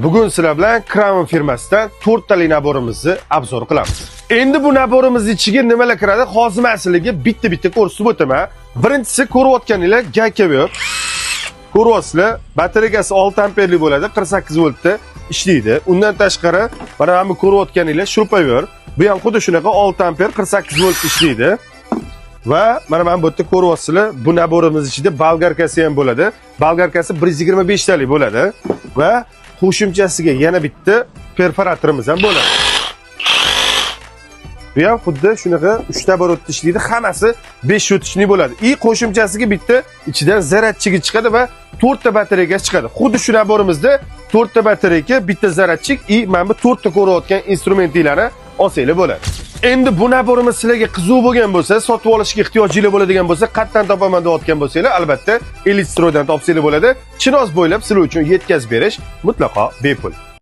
Bugun sizlar bilan Crown firmasidan 4 tali naborimizni obzor qilamiz. Endi bu naborimiz ichiga nimalar kiradi? Hozir men sizlarga bitta ko'rsatib o'taman. Birinchisi ko'rayotganinglar Gakavio. Ko'ryapsizlar, batareyasi 6 amperlik bo'ladi, 48 voltda ishlaydi. Undan tashqari, mana bu ko'rayotganinglar Shurpaver. Bu ham xuddi shunaqa 6 amper 48 volt ishlaydi. Va mana bu yerda ko'ryapsizlar, bu naborimiz ichida bolgarkasi ham bo'ladi. Bolgarkasi 125 talik bo'ladi va qo'shimchasiga yana bitta perforatorimiz ham bo'ladi. Bu ham xuddi shunaqa 3 ta barodda ishlaydi, hammasi 5 o'tishli bo'ladi. Qo'shimchasiga bitta ichidan zaryadchigi chiqadi va 4 ta batareyka chiqadi. Xuddi shu naborimizda 4 ta batareyka, bitta zaryadchik, mana bu 4 ta ko'rayotgan instrumentlarni olsanglar bo'ladi. Endi bu naborimiz sizlarga qiziq bo'lgan bo'lsa, sotib olishga ehtiyojinglar bo'ladigan bo'lsa, qayerdan topaman deyotgan bo'lsanglar, albatta Elite Stroydan topsanglar bo'ladi. Chinoz bo'ylab sizlar uchun yetkazib berish mutlaqo bepul.